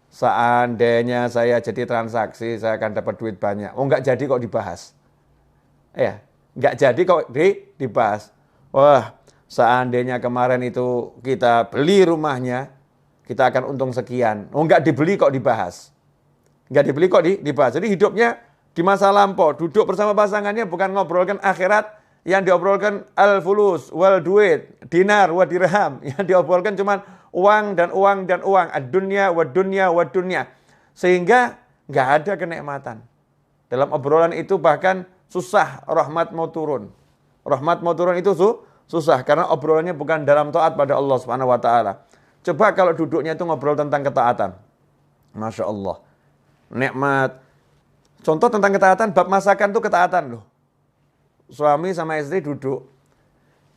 Seandainya saya jadi transaksi, saya akan dapat duit banyak. Oh, nggak jadi kok dibahas. Ya, nggak jadi kok dibahas. Wah, seandainya kemarin itu kita beli rumahnya, kita akan untung sekian. Oh, nggak dibeli kok dibahas. Nggak dibeli kok dibahas. Jadi hidupnya di masa lampau, duduk bersama pasangannya bukan ngobrolkan akhirat, yang diobrolkan al-fulus, wal duit, dinar, wa dirham. Yang diobrolkan cuma uang dan uang dan uang. Ad-dunya, wa dunya, wa dunya. Sehingga nggak ada kenikmatan. Dalam obrolan itu bahkan susah rahmat mau turun. Rahmat mau turun itu susah karena obrolannya bukan dalam taat pada Allah Subhanahu wa taala. Coba kalau duduknya itu ngobrol tentang ketaatan. Masya Allah. Nikmat. Contoh tentang ketaatan, bab masakan itu ketaatan loh. Suami sama istri duduk,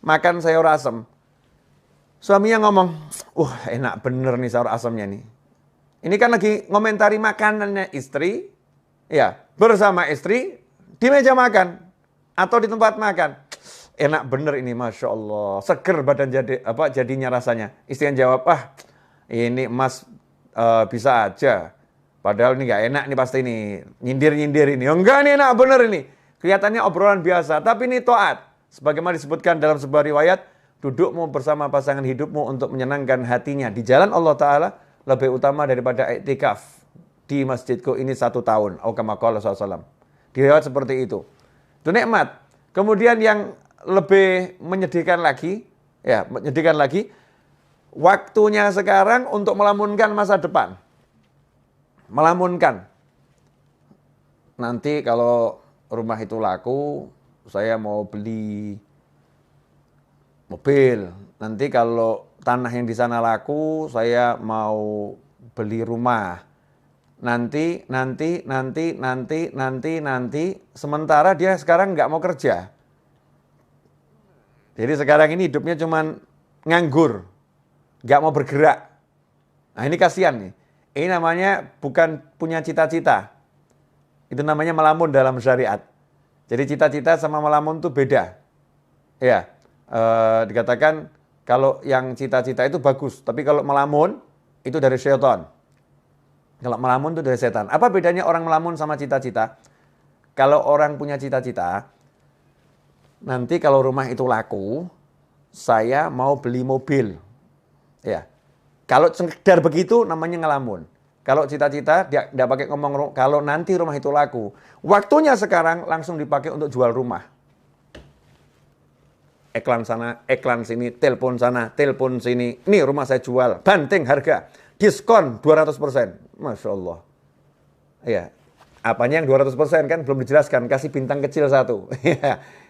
makan sayur asem. Suaminya ngomong, enak bener nih sayur asemnya nih. Ini kan lagi ngomentari makanannya istri, ya bersama istri di meja makan atau di tempat makan. Enak bener ini, Masya Allah. Seger badan jadinya rasanya. Istri yang jawab, ini mas bisa aja. Padahal ini gak enak nih pasti ini. Nyindir-nyindir ini. Enggak nih enak bener ini. Kelihatannya obrolan biasa. Tapi ini taat. Sebagaimana disebutkan dalam sebuah riwayat. Dudukmu bersama pasangan hidupmu untuk menyenangkan hatinya. Di jalan Allah Ta'ala lebih utama daripada iktikaf. Di masjidku ini 1 tahun. Kama qala SAW. Di riwayat seperti itu. Itu nikmat. Kemudian yang lebih menyedihkan lagi. Waktunya sekarang untuk melamunkan masa depan. Melamunkan. Nanti kalau rumah itu laku, saya mau beli mobil. Nanti kalau tanah yang di sana laku, saya mau beli rumah. Nanti. Sementara dia sekarang nggak mau kerja. Jadi sekarang ini hidupnya cuman nganggur. Nggak mau bergerak. Nah ini kasihan nih. Ini namanya bukan punya cita-cita. Itu namanya melamun dalam syariat. Jadi cita-cita sama melamun itu beda. Ya, dikatakan kalau yang cita-cita itu bagus. Tapi kalau melamun itu dari syaitan. Kalau melamun itu dari setan. Apa bedanya orang melamun sama cita-cita? Kalau orang punya cita-cita, nanti kalau rumah itu laku, saya mau beli mobil. Ya. Kalau sekedar begitu namanya ngelamun. Kalau cita-cita dia tidak pakai ngomong kalau nanti rumah itu laku. Waktunya sekarang langsung dipakai untuk jual rumah. Iklan sana, iklan sini, telepon sana, telepon sini. Ini rumah saya jual, banting harga, diskon 200%. Masya Allah. Ya, apanya yang 200% kan belum dijelaskan. Kasih bintang kecil 1.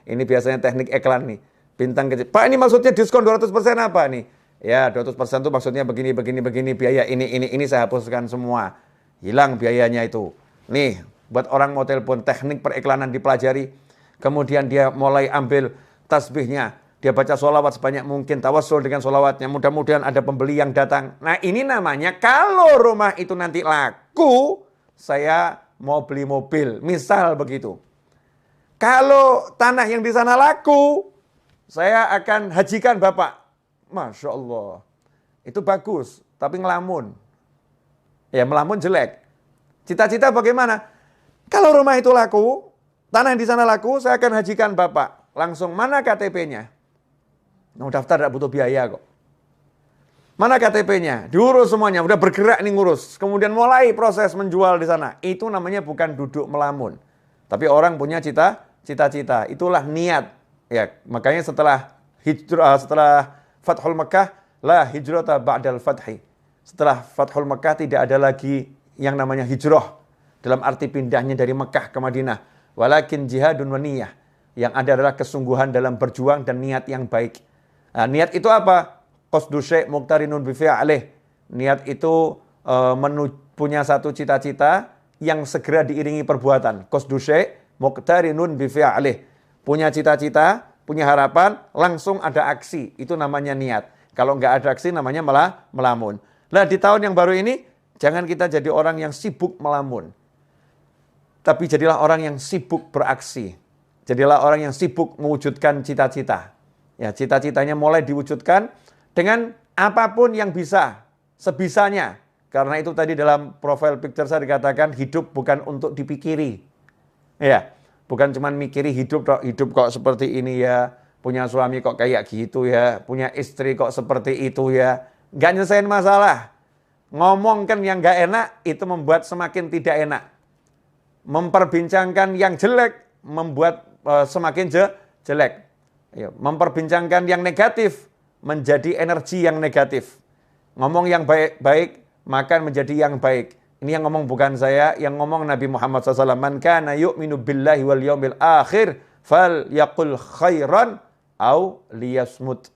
Ini biasanya teknik iklan nih. Bintang kecil. Pak ini maksudnya diskon 200% apa nih? Ya 200% itu maksudnya begini, biaya ini saya hapuskan semua. Hilang biayanya itu. Nih, buat orang mau telepon, teknik periklanan dipelajari. Kemudian dia mulai ambil tasbihnya. Dia baca sholawat sebanyak mungkin, tawassul dengan sholawatnya. Mudah-mudahan ada pembeli yang datang. Nah ini namanya kalau rumah itu nanti laku, saya mau beli mobil. Misal begitu. Kalau tanah yang di sana laku, saya akan hajikan Bapak. Masya Allah. Itu bagus, tapi ngelamun. Ya melamun jelek. Cita-cita bagaimana? Kalau rumah itu laku, tanah yang di sana laku, saya akan hajikan Bapak. Langsung mana KTP-nya? Mau daftar tidak butuh biaya kok. Mana KTP-nya? Diurus semuanya, udah bergerak nih ngurus. Kemudian mulai proses menjual di sana. Itu namanya bukan duduk melamun. Tapi orang punya cita-cita. Itulah niat. Ya, makanya setelah hijrah, setelah Fathul Makkah, la hijrata ba'dal fathi. Setelah Fathul Makkah tidak ada lagi yang namanya hijrah. Dalam arti pindahnya dari Makkah ke Madinah. Walakin jihadun wa niyah. Yang ada adalah kesungguhan dalam berjuang dan niat yang baik. Nah, niat itu apa? Qasdu syai' muqtarinun bi fi'lih. Niat itu punya satu cita-cita yang segera diiringi perbuatan. Qasdu syai' muqtarinun bi fi'lih. Punya cita-cita, punya harapan, langsung ada aksi. Itu namanya niat. Kalau nggak ada aksi namanya malah melamun. Nah di tahun yang baru ini, jangan kita jadi orang yang sibuk melamun. Tapi jadilah orang yang sibuk beraksi. Jadilah orang yang sibuk mewujudkan cita-cita. Ya, cita-citanya mulai diwujudkan dengan apapun yang bisa, sebisanya. Karena itu tadi dalam profile picture saya dikatakan hidup bukan untuk dipikiri. Ya, bukan cuma mikiri hidup kok seperti ini ya, punya suami kok kayak gitu ya, punya istri kok seperti itu ya. Nggak nyelesain masalah. Ngomongkan yang nggak enak itu membuat semakin tidak enak. Memperbincangkan yang jelek membuat semakin jelek. Ya, memperbincangkan yang negatif menjadi energi yang negatif. Ngomong yang baik-baik maka menjadi yang baik. Ini yang ngomong bukan saya, yang ngomong Nabi Muhammad SAW. Man kana yu'minu billahi wal yawmil akhir fal yaqul khairan au liyasmut.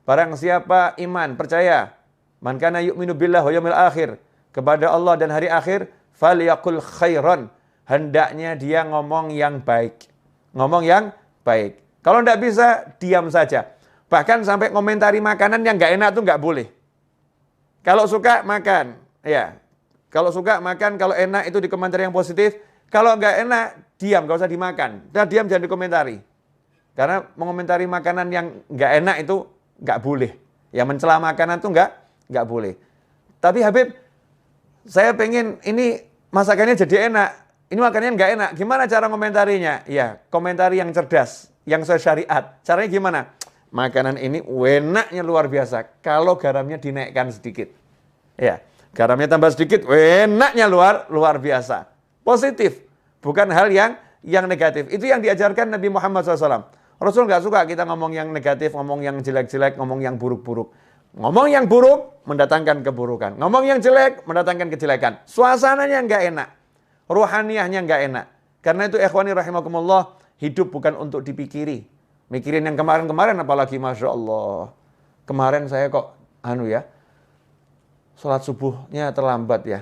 Barang siapa iman, percaya, man kana yu'minu billahi wal yawmil akhir, kepada Allah dan hari akhir, fal yaqul khairan, hendaknya dia ngomong yang baik. Ngomong yang baik. Kalau tidak bisa, diam saja. Bahkan sampai komentari makanan yang nggak enak tuh nggak boleh. Kalau suka makan, ya. Kalau suka makan, kalau enak itu dikomentari yang positif. Kalau nggak enak, diam, nggak usah dimakan. Dan diam, jangan dikomentari. Karena mengomentari makanan yang nggak enak itu nggak boleh. Yang mencela makanan itu nggak boleh. Tapi Habib, saya pengen ini masakannya jadi enak. Ini makanannya nggak enak. Gimana cara komentarinya? Ya, komentari yang cerdas, yang sesuai syariat. Caranya gimana? Makanan ini enaknya luar biasa. Kalau garamnya dinaikkan sedikit. Ya. Garamnya tambah sedikit, enaknya luar biasa. Positif, bukan hal yang negatif. Itu yang diajarkan Nabi Muhammad SAW. Rasul nggak suka kita ngomong yang negatif, ngomong yang jelek-jelek, ngomong yang buruk-buruk. Ngomong yang buruk mendatangkan keburukan. Ngomong yang jelek mendatangkan kejelekan. Suasananya nggak enak, ruhaniyahnya nggak enak. Karena itu ikhwani rahimakumullah, hidup bukan untuk dipikiri. Mikirin yang kemarin-kemarin apalagi, Masya Allah. Kemarin saya kok sholat subuhnya terlambat ya.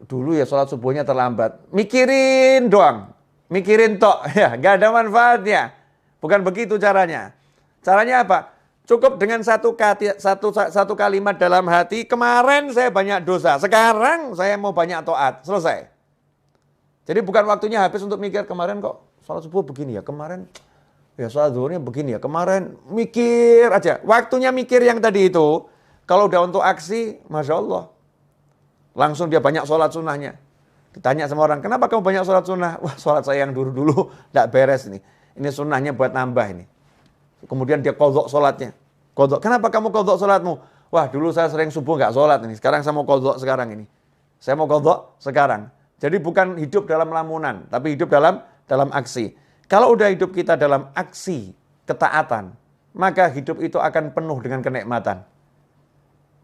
Dulu ya sholat subuhnya terlambat. Mikirin doang. Mikirin tok. Ya, gak ada manfaatnya. Bukan begitu caranya. Caranya apa? Cukup dengan satu kalimat dalam hati. Kemarin saya banyak dosa. Sekarang saya mau banyak taat. Selesai. Jadi bukan waktunya habis untuk mikir kemarin kok sholat subuh begini ya. Kemarin ya sholat zuhurnya begini ya. Kemarin mikir aja. Waktunya mikir yang tadi itu. Kalau udah untuk aksi, Masya Allah. Langsung dia banyak sholat sunnahnya. Ditanya sama orang, kenapa kamu banyak sholat sunnah? Wah, sholat saya yang dulu-dulu tidak beres nih. Ini sunnahnya buat nambah ini. Kemudian dia qadha sholatnya. Qadha. Kenapa kamu qadha sholatmu? Wah, dulu saya sering subuh nggak sholat ini. Sekarang saya mau qadha sekarang ini. Saya mau qadha sekarang. Jadi bukan hidup dalam lamunan, tapi hidup dalam aksi. Kalau udah hidup kita dalam aksi, ketaatan, maka hidup itu akan penuh dengan kenikmatan.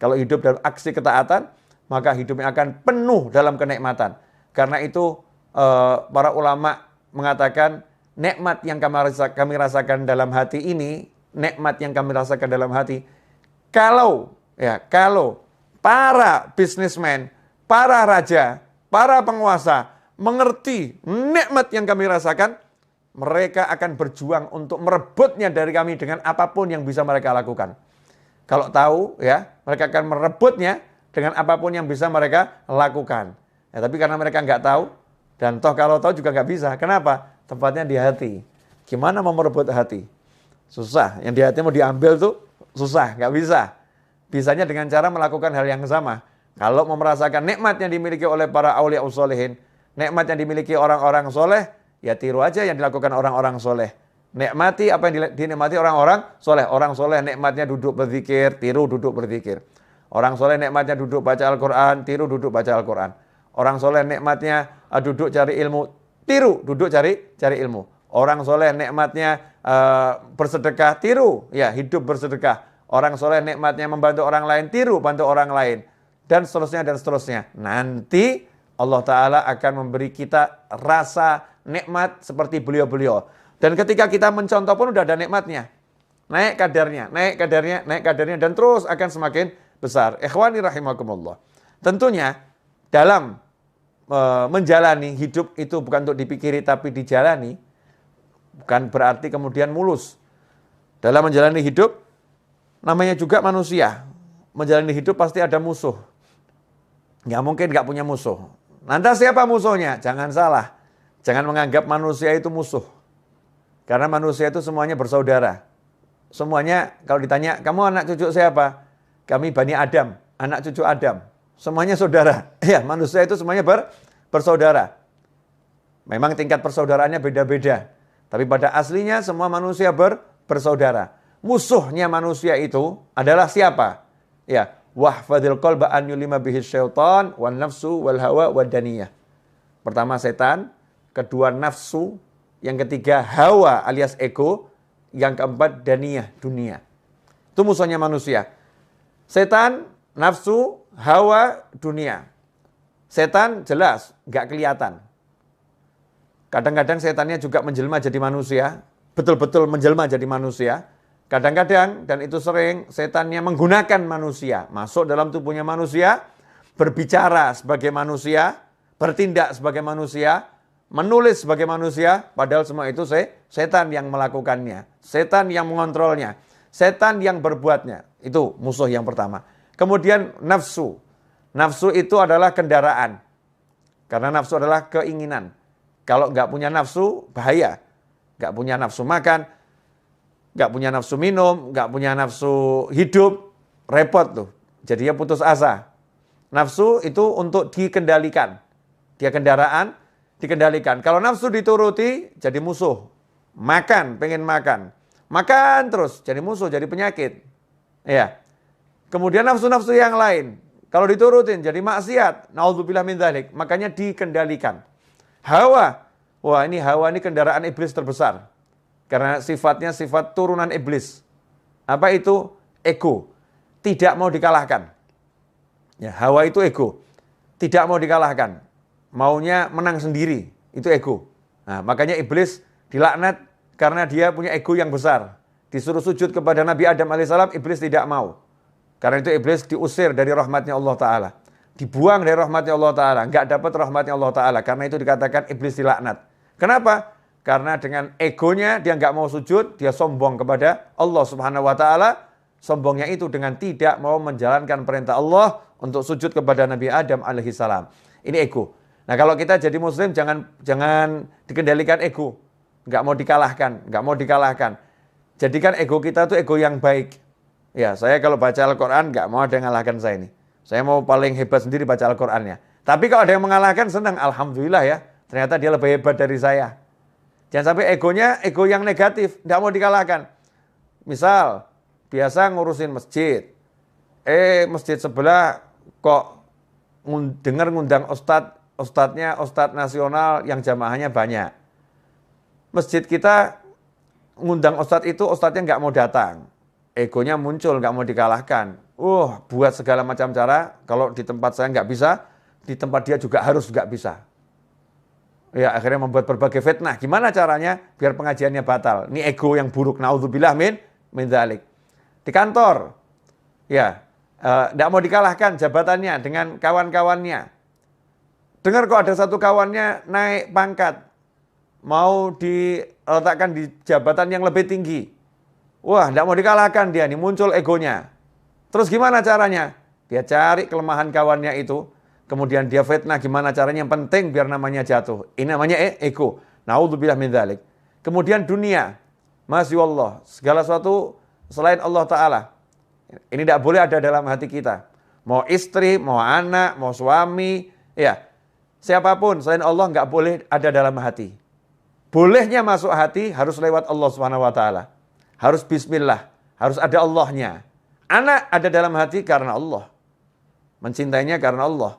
Kalau hidup dalam aksi ketaatan, maka hidupnya akan penuh dalam kenikmatan. Karena itu para ulama mengatakan nikmat yang kami rasakan dalam hati ini, nikmat yang kami rasakan dalam hati, kalau para bisnismen, para raja, para penguasa mengerti nikmat yang kami rasakan, mereka akan berjuang untuk merebutnya dari kami dengan apapun yang bisa mereka lakukan. Kalau tahu ya, mereka akan merebutnya dengan apapun yang bisa mereka lakukan. Ya, tapi karena mereka nggak tahu, dan toh kalau tahu juga nggak bisa. Kenapa? Tempatnya di hati. Gimana mau merebut hati? Susah. Yang di hati mau diambil tuh susah, nggak bisa. Bisanya dengan cara melakukan hal yang sama. Kalau mau merasakan nikmat yang dimiliki oleh para aulia usholihin, nikmat yang dimiliki orang-orang soleh, ya tiru aja yang dilakukan orang-orang soleh. Nikmati apa yang dinikmati orang-orang soleh. Orang soleh nikmatnya duduk berzikir, tiru duduk berzikir. Orang soleh nikmatnya duduk baca Al-Quran, tiru duduk baca Al-Quran. Orang soleh nikmatnya duduk cari ilmu, tiru duduk cari ilmu. Orang soleh nikmatnya bersedekah, tiru ya hidup bersedekah. Orang soleh nikmatnya membantu orang lain, tiru bantu orang lain. Dan seterusnya dan seterusnya. Nanti Allah Ta'ala akan memberi kita rasa nikmat seperti beliau-beliau. Dan ketika kita mencontoh pun udah ada nikmatnya. Naik kadarnya, dan terus akan semakin besar. Ikhwani rahimakumullah. Tentunya dalam menjalani hidup itu bukan untuk dipikiri tapi dijalani. Bukan berarti kemudian mulus. Dalam menjalani hidup, namanya juga manusia. Menjalani hidup pasti ada musuh. Nggak mungkin nggak punya musuh. Lantas siapa musuhnya? Jangan salah. Jangan menganggap manusia itu musuh. Karena manusia itu semuanya bersaudara. Semuanya kalau ditanya, kamu anak cucu siapa? Kami Bani Adam. anak cucu Adam. Semuanya saudara. Ya, manusia itu semuanya bersaudara. Memang tingkat persaudaraannya beda-beda. Tapi pada aslinya semua manusia bersaudara. Musuhnya manusia itu adalah siapa? Ya, wahfadil qalba an yulima bihi syaitan wan nafsu wal hawa wad daniyah. Pertama setan, kedua nafsu, yang ketiga hawa alias ego, yang keempat daniyah, dunia. Itu musuhnya manusia. Setan, nafsu, hawa, dunia. Setan jelas, nggak kelihatan. Kadang-kadang setannya juga menjelma jadi manusia, betul-betul menjelma jadi manusia. Kadang-kadang, dan itu sering, setannya menggunakan manusia, masuk dalam tubuhnya manusia, berbicara sebagai manusia, bertindak sebagai manusia, menulis sebagai manusia, padahal semua itu setan yang melakukannya, setan yang mengontrolnya, setan yang berbuatnya. Itu musuh yang pertama. Kemudian nafsu. Nafsu itu adalah kendaraan. Karena nafsu adalah keinginan. Kalau nggak punya nafsu, bahaya. Nggak punya nafsu makan, nggak punya nafsu minum, nggak punya nafsu hidup, repot tuh. Jadinya putus asa. Nafsu itu untuk dikendalikan. Dia kendaraan, dikendalikan. Kalau nafsu dituruti, jadi musuh. Makan, pengen makan. Makan terus, jadi musuh, jadi penyakit. Ya. Kemudian nafsu-nafsu yang lain. Kalau diturutin, jadi maksiat. Naudzubillah min dzalik. Makanya dikendalikan. Hawa. Wah, ini hawa ini kendaraan iblis terbesar. Karena sifatnya sifat turunan iblis. Apa itu? Ego. Tidak mau dikalahkan. Ya, hawa itu ego. Tidak mau dikalahkan. Maunya menang sendiri. Itu ego. Nah, makanya iblis dilaknat karena dia punya ego yang besar. Disuruh sujud kepada Nabi Adam alaihissalam, iblis tidak mau. Karena itu iblis diusir dari rahmatnya Allah Ta'ala. Dibuang dari rahmatnya Allah Ta'ala. Nggak dapat rahmatnya Allah Ta'ala. Karena itu dikatakan iblis dilaknat. Kenapa? Karena dengan egonya dia nggak mau sujud, dia sombong kepada Allah Subhanahu Wa Ta'ala. Sombongnya itu dengan tidak mau menjalankan perintah Allah untuk sujud kepada Nabi Adam alaihissalam. Ini ego. Nah, kalau kita jadi muslim jangan dikendalikan ego. Nggak mau dikalahkan, nggak mau dikalahkan. Jadikan ego kita tuh ego yang baik. Ya, saya kalau baca Al-Quran nggak mau ada yang mengalahkan saya ini. Saya mau paling hebat sendiri baca Al-Qurannya. Tapi kalau ada yang mengalahkan, senang. Alhamdulillah ya. Ternyata dia lebih hebat dari saya. Jangan sampai egonya ego yang negatif. Nggak mau dikalahkan. Misal, biasa ngurusin masjid. Masjid sebelah kok ngundang ustadznya ustadz nasional yang jamaahnya banyak. Masjid kita ngundang ustadz itu, ustadznya nggak mau datang. Egonya muncul, nggak mau dikalahkan. Buat segala macam cara, kalau di tempat saya nggak bisa, di tempat dia juga harus nggak bisa. Ya, akhirnya membuat berbagai fitnah. Gimana caranya biar pengajiannya batal? Ini ego yang buruk. Naudzubillah min dzalik. Di kantor, ya, nggak mau dikalahkan jabatannya dengan kawan-kawannya. Dengar kok ada satu kawannya naik pangkat, mau diletakkan di jabatan yang lebih tinggi. Wah, nggak mau dikalahkan dia, nih muncul egonya. Terus gimana caranya? Dia cari kelemahan kawannya itu, kemudian dia fitnah gimana caranya, yang penting biar namanya jatuh. Ini namanya ego. Naudzubillah min dzalik. Kemudian dunia. Masya Allah, segala sesuatu selain Allah Ta'ala. Ini tidak boleh ada dalam hati kita. Mau istri, mau anak, mau suami, ya. Siapapun selain Allah nggak boleh ada dalam hati. Bolehnya masuk hati harus lewat Allah Subhanahu Wa Ta'ala. Harus bismillah, harus ada Allahnya. Anak ada dalam hati karena Allah. Mencintainya karena Allah.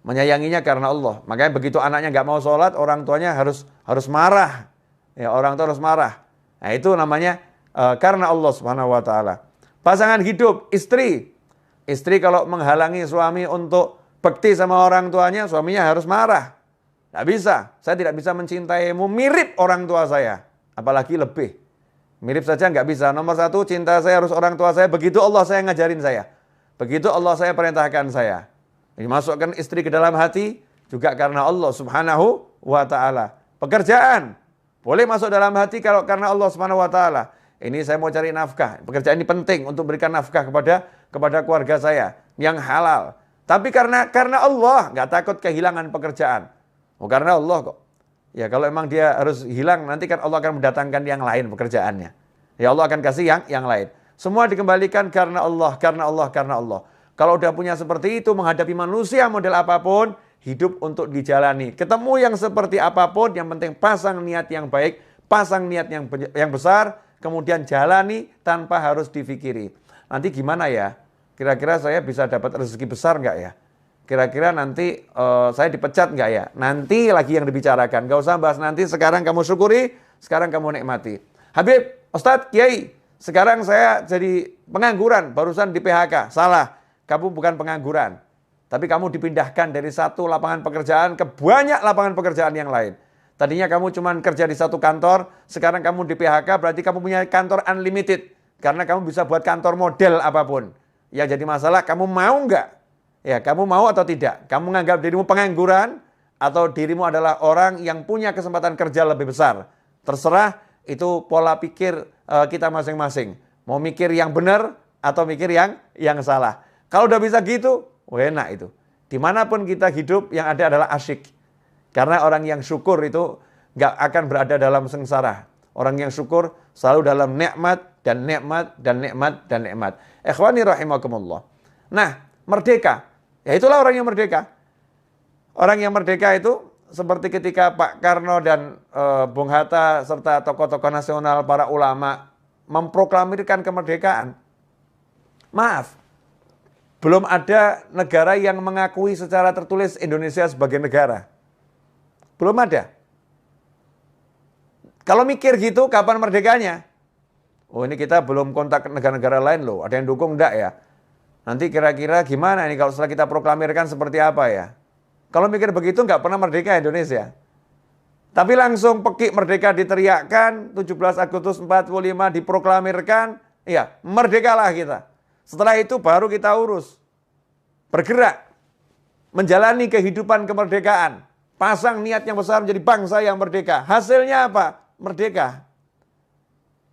Menyayanginya karena Allah. Makanya begitu anaknya nggak mau sholat, orang tuanya harus marah. Ya, orang tua harus marah. Nah, itu namanya karena Allah Subhanahu Wa Ta'ala. Pasangan hidup, istri. Istri kalau menghalangi suami untuk bekti sama orang tuanya, suaminya harus marah. Nggak bisa. Saya tidak bisa mencintaimu mirip orang tua saya. Apalagi lebih. Mirip saja nggak bisa. Nomor satu, cinta saya harus orang tua saya. Begitu Allah saya ngajarin saya. Begitu Allah saya perintahkan saya. Masukkan istri ke dalam hati juga karena Allah Subhanahu Wa Ta'ala. Pekerjaan boleh masuk dalam hati kalau karena Allah Subhanahu Wa Ta'ala. Ini saya mau cari nafkah. Pekerjaan ini penting untuk berikan nafkah kepada keluarga saya yang halal. Tapi karena Allah nggak takut kehilangan pekerjaan. Karena Allah kok. Ya kalau emang dia harus hilang, nanti kan Allah akan mendatangkan yang lain pekerjaannya. Ya Allah akan kasih yang lain. Semua dikembalikan karena Allah, karena Allah, karena Allah. Kalau udah punya seperti itu, menghadapi manusia model apapun, hidup untuk dijalani. Ketemu yang seperti apapun, yang penting pasang niat yang baik, pasang niat yang besar, kemudian jalani tanpa harus difikiri. Nanti gimana ya? Kira-kira saya bisa dapat rezeki besar nggak ya? Kira-kira nanti saya dipecat nggak ya? Nanti lagi yang dibicarakan. Nggak usah bahas nanti, sekarang kamu syukuri, sekarang kamu nikmati. Habib, Ustadz, Kiai, sekarang saya jadi pengangguran, barusan di PHK. Salah, kamu bukan pengangguran. Tapi kamu dipindahkan dari satu lapangan pekerjaan ke banyak lapangan pekerjaan yang lain. Tadinya kamu cuma kerja di satu kantor, sekarang kamu di PHK, berarti kamu punya kantor unlimited. Karena kamu bisa buat kantor model apapun. Ya jadi masalah, kamu mau nggak? Ya, kamu mau atau tidak? Kamu menganggap dirimu pengangguran atau dirimu adalah orang yang punya kesempatan kerja lebih besar? Terserah, itu pola pikir kita masing-masing. Mau mikir yang benar atau mikir yang salah. Kalau udah bisa gitu, enak itu. Dimanapun kita hidup, yang ada adalah asyik. Karena orang yang syukur itu nggak akan berada dalam sengsara. Orang yang syukur selalu dalam nikmat dan nikmat dan nikmat dan nikmat. Ikhwani rahimakumullah. Nah, merdeka. Ya itulah orang yang merdeka. Orang yang merdeka itu seperti ketika Pak Karno dan Bung Hatta serta tokoh-tokoh nasional, para ulama memproklamirkan kemerdekaan. Maaf, belum ada negara yang mengakui secara tertulis Indonesia sebagai negara. Belum ada. Kalau mikir gitu, kapan merdekanya? Oh, ini kita belum kontak negara-negara lain loh. Ada yang dukung enggak ya? Nanti kira-kira gimana ini kalau setelah kita proklamirkan seperti apa ya? Kalau mikir begitu nggak pernah merdeka Indonesia. Tapi langsung pekik merdeka diteriakkan, 17 Agustus 45 diproklamirkan, ya merdekalah kita. Setelah itu baru kita urus. Bergerak. Menjalani kehidupan kemerdekaan. Pasang niat yang besar menjadi bangsa yang merdeka. Hasilnya apa? Merdeka.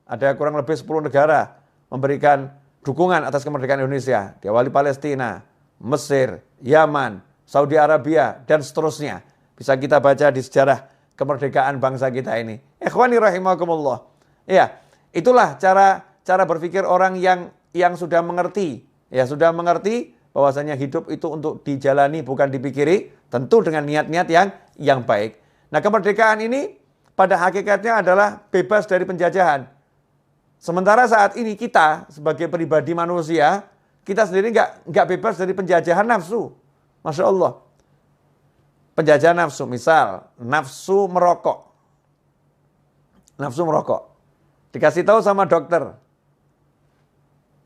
Ada kurang lebih 10 negara memberikan dukungan atas kemerdekaan Indonesia. Diawali Palestina, Mesir, Yaman, Saudi Arabia, dan seterusnya. Bisa kita baca di sejarah kemerdekaan bangsa kita ini. Ikhwani rahimakumullah. Ya, itulah cara berpikir orang yang sudah mengerti. Ya, sudah mengerti bahwasanya hidup itu untuk dijalani bukan dipikiri, tentu dengan niat-niat yang baik. Nah, kemerdekaan ini pada hakikatnya adalah bebas dari penjajahan. Sementara saat ini kita sebagai pribadi manusia, kita sendiri nggak bebas dari penjajahan nafsu. Masya Allah. Penjajahan nafsu, misal nafsu merokok. Nafsu merokok. Dikasih tahu sama dokter,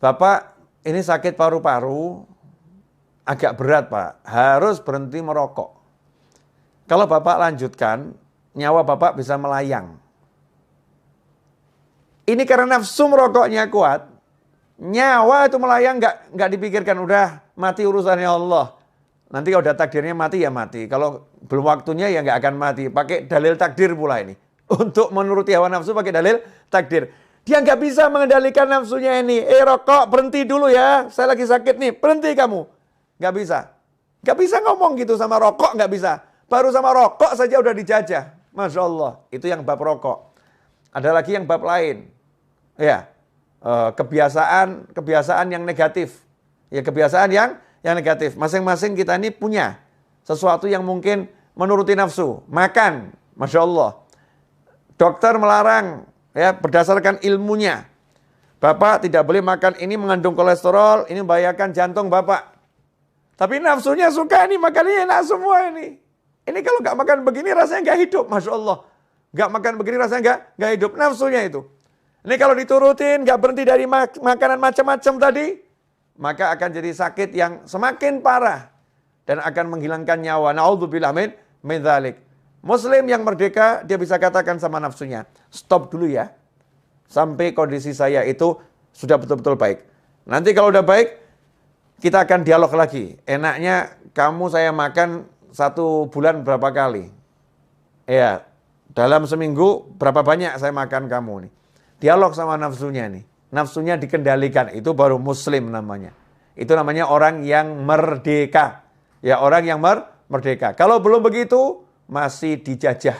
Bapak ini sakit paru-paru, agak berat Pak, harus berhenti merokok. Kalau Bapak lanjutkan, nyawa Bapak bisa melayang. Ini karena nafsu merokoknya kuat, nyawa itu melayang nggak dipikirkan, udah mati urusannya Allah. Nanti kalau udah takdirnya mati ya mati, kalau belum waktunya ya nggak akan mati. Pakai dalil takdir pula ini. Untuk menuruti hawa nafsu pakai dalil takdir. Dia nggak bisa mengendalikan nafsunya ini. Rokok berhenti dulu ya, saya lagi sakit nih, berhenti kamu. Nggak bisa. Nggak bisa ngomong gitu sama rokok, nggak bisa. Baru sama rokok saja udah dijajah. Masya Allah, itu yang bab rokok. Ada lagi yang bab lain. Ya, kebiasaan yang negatif. Ya, kebiasaan yang negatif. Masing-masing kita ini punya sesuatu yang mungkin menuruti nafsu. Makan, Masya Allah. Dokter melarang, ya, berdasarkan ilmunya. Bapak tidak boleh makan ini, mengandung kolesterol, ini membahayakan jantung Bapak. Tapi nafsunya suka ini, makannya enak semua ini. Ini kalau nggak makan begini rasanya nggak hidup, Masya Allah. Nggak makan begini rasanya nggak hidup, nafsunya itu. Ini kalau diturutin, nggak berhenti dari makanan macam-macam tadi, maka akan jadi sakit yang semakin parah dan akan menghilangkan nyawa. Na'udzubillah min dzalik. Muslim yang merdeka, dia bisa katakan sama nafsunya, stop dulu ya, sampai kondisi saya itu sudah betul-betul baik. Nanti kalau udah baik, kita akan dialog lagi. Enaknya kamu saya makan 1 bulan berapa kali? Ya, dalam seminggu berapa banyak saya makan kamu nih? Dialog sama nafsunya nih. Nafsunya dikendalikan, itu baru muslim namanya. Itu namanya orang yang merdeka. Ya, orang yang merdeka. Kalau belum begitu, masih dijajah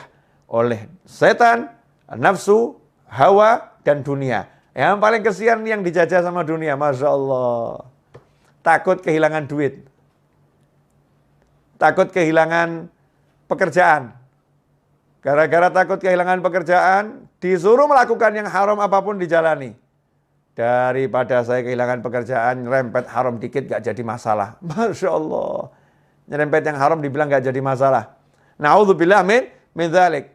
oleh setan, nafsu, hawa, dan dunia. Yang paling kesian yang dijajah sama dunia, Masya Allah. takut kehilangan duit, takut kehilangan pekerjaan. Gara-gara takut kehilangan pekerjaan, disuruh melakukan yang haram apapun dijalani. Daripada saya kehilangan pekerjaan, nyerempet haram dikit gak jadi masalah. Masya Allah. Nyerempet yang haram dibilang gak jadi masalah. Na'udzubillah min dzalik.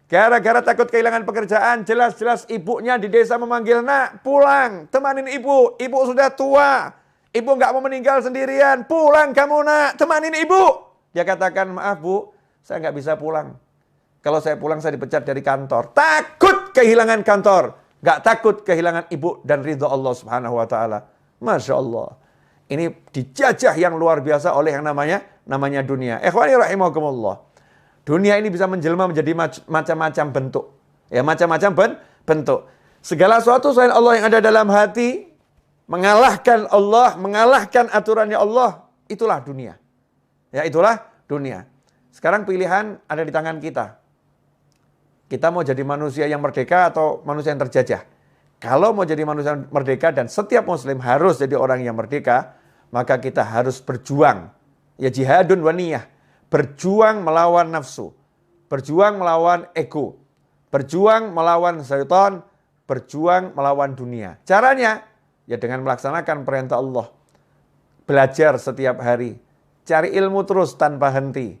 Gara-gara takut kehilangan pekerjaan, jelas-jelas ibunya di desa memanggil, nak pulang, temanin ibu. Ibu sudah tua, ibu gak mau meninggal sendirian. Pulang kamu nak, temanin ibu. Dia katakan, maaf bu, saya gak bisa pulang. Kalau saya pulang saya dipecat dari kantor. Takut kehilangan kantor. Gak takut kehilangan ibu dan ridho Allah Subhanahu wa ta'ala. Masya Allah. Ini dijajah yang luar biasa oleh yang namanya dunia. Ikhwani rahimakumullah. Dunia ini bisa menjelma menjadi macam-macam bentuk. Ya, macam-macam bentuk. Segala sesuatu selain Allah yang ada dalam hati, mengalahkan Allah, mengalahkan aturannya Allah, itulah dunia. Ya, itulah dunia. Sekarang pilihan ada di tangan kita. Kita mau jadi manusia yang merdeka atau manusia yang terjajah? Kalau mau jadi manusia yang merdeka dan setiap muslim harus jadi orang yang merdeka, maka kita harus berjuang. Ya jihadun wa niyah. Berjuang melawan nafsu. Berjuang melawan ego. Berjuang melawan syaitan. Berjuang melawan dunia. Caranya, ya dengan melaksanakan perintah Allah. Belajar setiap hari. Cari ilmu terus tanpa henti.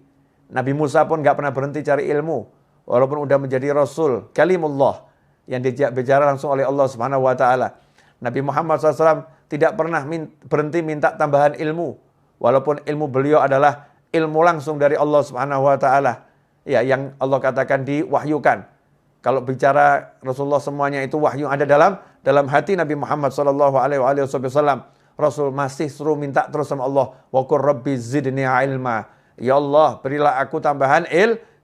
Nabi Musa pun gak pernah berhenti cari ilmu. Walaupun udah menjadi Rasul, kalimullah, yang diajak bicara langsung oleh Allah Subhanahu wa ta'ala. Nabi Muhammad SAW tidak pernah berhenti minta tambahan ilmu. Walaupun ilmu beliau adalah ilmu langsung dari Allah Subhanahu wa ta'ala. Ya, yang Allah katakan diwahyukan. Kalau bicara Rasulullah semuanya itu wahyu ada dalam hati Nabi Muhammad SAW. Rasul masih suruh minta terus sama Allah. Wa qur rabbi zidni ilma. Ya Allah, berilah aku tambahan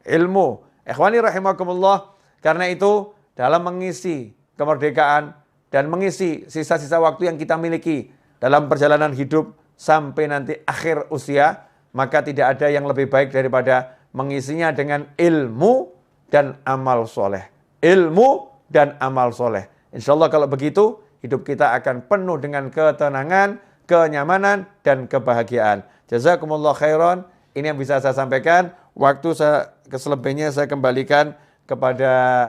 ilmu. Ikhwani rahimakumullah, karena itu dalam mengisi kemerdekaan dan mengisi sisa-sisa waktu yang kita miliki dalam perjalanan hidup sampai nanti akhir usia, maka tidak ada yang lebih baik daripada mengisinya dengan ilmu dan amal soleh. Ilmu dan amal soleh. Insya Allah kalau begitu, hidup kita akan penuh dengan ketenangan, kenyamanan, dan kebahagiaan. Jazakumullah khairan. Ini yang bisa saya sampaikan. Waktu saya keselebihnya saya kembalikan kepada